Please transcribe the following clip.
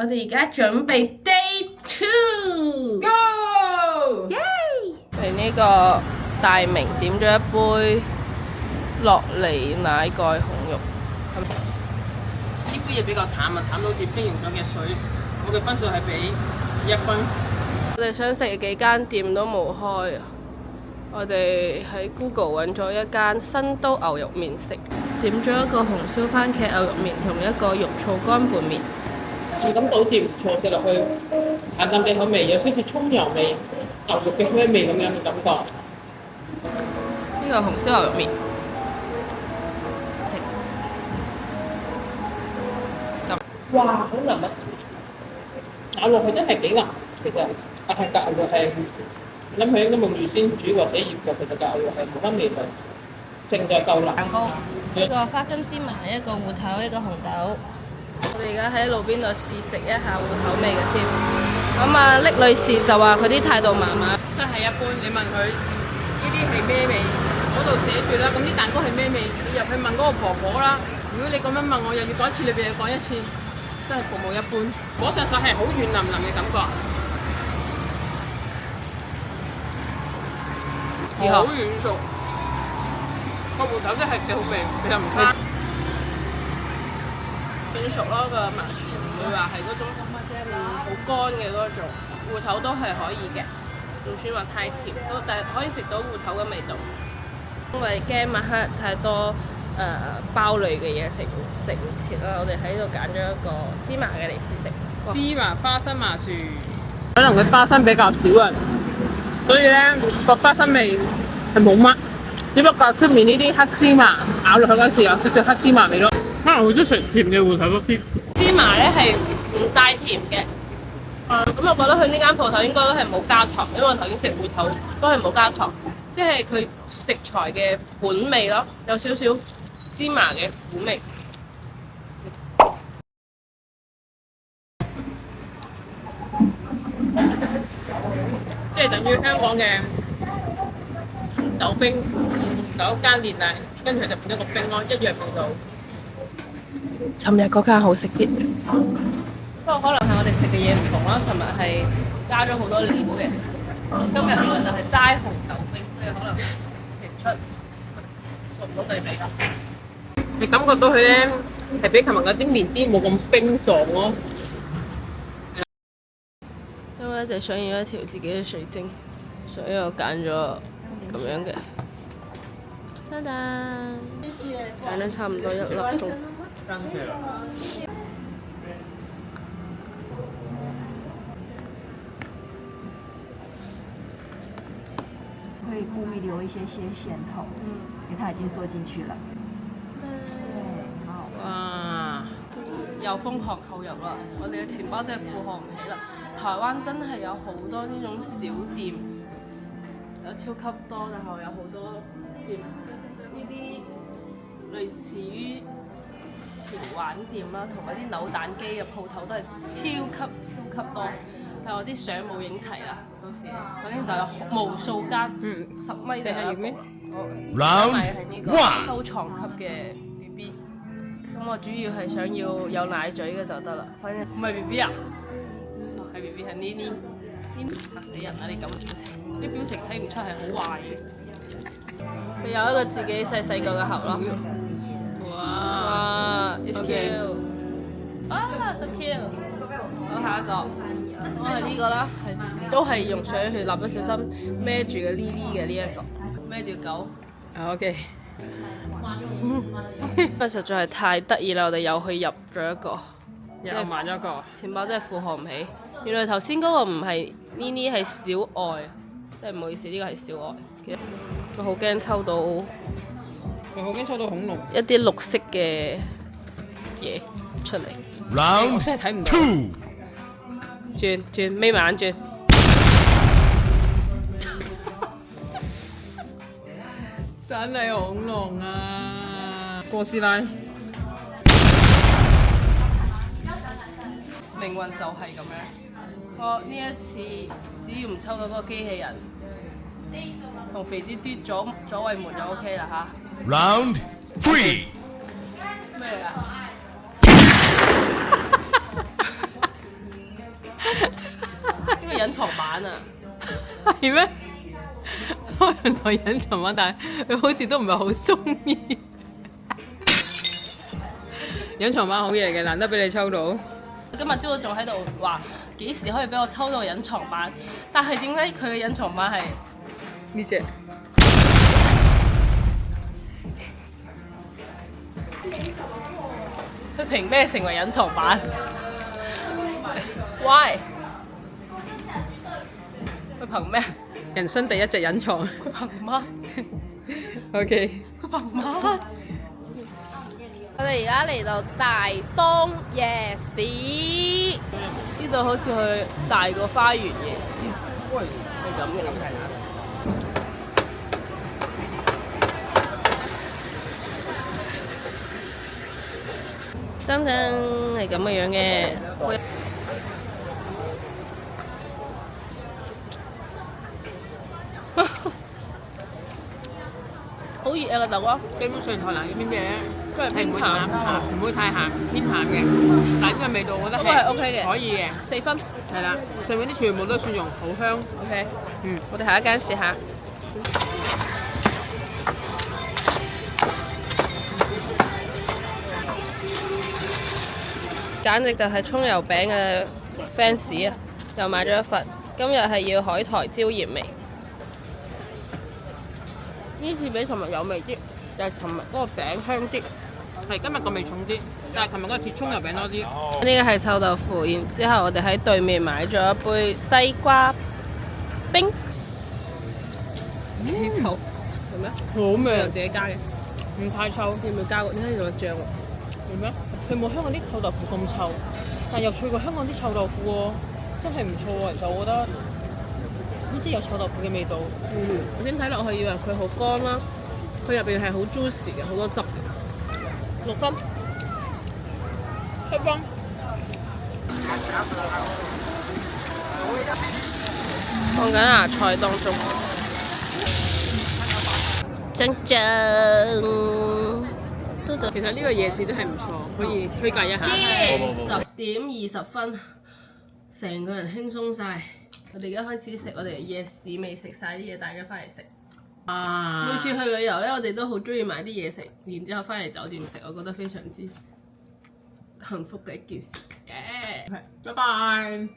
我哋而家準備 Day 2，Go！耶！嚟呢個大明點咗一杯樂梨奶蓋紅肉。呢杯嘢比較淡啊，淡到似冰溶咗嘅水。我嘅分數係俾1分。我哋想食嘅幾間店都冇開啊！我哋喺 Google 揾咗一間新都牛肉麵食，點咗一個紅燒番茄牛肉麵同一個肉燥乾拌麵。咁倒字唔錯，食落去淡淡地口味，有少少葱油味、牛肉嘅香味咁樣嘅感覺。呢個紅燒牛肉麵，哇，好腍啊！咬落去真係幾腍，其實但係夾肉係諗起應該冇預先煮或者醃過，其實夾肉係冇乜味道，正在夠辣。蛋糕，一個花生芝麻，一個芋頭，一個紅豆。我哋而家喺路邊度試食一下芋頭味嘅先。咁啊，叻女士就話佢啲態度麻麻，真係一般。你問佢呢啲係咩味，嗰度寫住啦。咁啲蛋糕係咩味？你入去問嗰個婆婆啦。如果你咁樣問我，又要講一次，你俾佢講一次，真係服務一般。摸上手係好軟腍腍嘅感覺，好軟熟。個芋頭真係幾好味，其實唔差。軟熟咯，個麻薯唔會話係嗰種好乾嘅嗰種，芋頭都係可以嘅，唔算話太甜，但係可以食到芋頭嘅味道。因為驚晚黑太多包類嘅嘢食唔切啦，我哋喺度揀咗一個芝麻嘅嚟試食。芝麻花生麻薯，可能佢花生比較少啊，所以咧個花生味係冇乜，只不過出面呢啲黑芝麻咬落去嗰時有少少黑芝麻味咯。可能會中意食甜嘅芋頭多啲。芝麻咧係唔帶甜嘅，咁我覺得佢呢間鋪頭應該都係冇加糖，因為我頭先食芋頭都係冇加糖，即係佢食材嘅本味咯，有少少芝麻嘅苦味。即係等於香港嘅豆冰，豆加煉奶，跟住就變咗個冰咯，一樣味道。尋日嗰間好食啲，不過可能係我哋食嘅嘢唔同啦。尋日係加咗好多料嘅，今日呢個就係齋紅豆冰，所以可能其實做唔到對比咯。你感覺到佢咧係比琴日嗰啲麵啲冇咁冰狀咯。因為一直想要一條自己嘅水晶，所以我揀咗咁樣嘅。噔噔，揀咗差唔多1粒鐘。可以故意留一些咸头，因為它已經縮進去了。哇！有瘋狂購入啦！我哋嘅錢包真係負荷唔起啦。台灣真係有好多呢種小店，有超級多，但係有好多店呢啲類似於潮玩店啦，同埋啲扭蛋機嘅鋪頭都係超級多。但係我啲相冇影齊啦，到時反正就有無數間，10米定係咩？我買嘅係呢個收藏級嘅 BB。咁我主要係想要有奶嘴嘅就得啦，反正唔係 BB 啊，係 BB 係呢啲，嚇死人啦！你咁嘅表情，啲表情睇唔出係好壞嘅。佢有一個自己細細個嘅盒咯。哇，it's cute，啊，so cute。好，下一個，我係呢個啦，都係用水去淋，一小心孭住嘅呢嘅呢一個，孭住狗。OK。不過實在係太得意啦！我哋又去入咗一個，又買咗一個，錢包真係負荷唔起。原來頭先嗰個唔係呢啲係小愛，真係唔好意思，呢個係小愛。我好驚抽到，我好驚抽到恐龍，一啲綠色嘅嘢出嚟。我真係睇唔到。轉，眯埋眼轉。真係恐龍啊！哥斯拉，命運就係咁樣。我呢一次只要唔抽到嗰個機器人，同肥豬嘟左衛門就 OK 啦嚇。Round 3。咩啊？呢個隱藏版啊，係咩？我原來隱藏版，但係佢好似都唔係好中意。隱藏版好嘢嚟嘅，難得俾你抽到。今日朝早仲喺度話幾時可以俾我抽到隱藏版，但係點解佢嘅隱藏版係呢隻？佢憑咩成為隱藏版 ？Why？ 佢憑咩？人生第一隻隱藏。佢憑乜 OK。佢憑乜？我哋而家嚟到大東夜市，呢度好似去大個花園夜市，係咁嘅。真正係咁嘅樣嘅。好熱啊個豆乾！基本上台南呢邊嘅都係唔會太鹹，唔會太鹹，偏鹹嘅。但係呢個味道我覺得不過係 OK 嘅，可以嘅。4分。係啦，上面啲全部都蒜蓉，好香。OK，嗯，我哋下一間試下。簡直就係葱油餅嘅 fans 啊！又買咗一份，今日係要海苔椒鹽味。呢次比尋日有味啲，但係尋日嗰個餅香啲。係今日個味重啲，但係琴日嗰個鐵葱油餅多啲。呢個係臭豆腐，然之後我哋喺對面買咗一杯西瓜冰。幾臭係咩？好味啊！自己加嘅，唔太臭，要唔要加個？點解要個醬喎？係咩？佢冇香港啲臭豆腐咁臭，但係又脆過香港啲臭豆腐喎，真係唔錯啊！其實我覺得好似有臭豆腐嘅味道。我先睇落去以為佢好乾啦，佢入邊係好 juicy 嘅，好多汁嘅。6分7分。放緊芽菜當中，正正。其實呢個夜市都係唔錯，可以推介一下。10點20分，成個人輕鬆晒。我哋而家開始食我哋夜市未食晒啲嘢，大家翻嚟食。啊！每次去旅遊咧，我哋都好中意買啲嘢食，然之後翻嚟酒店食，我覺得非常之幸福嘅一件事。拜拜。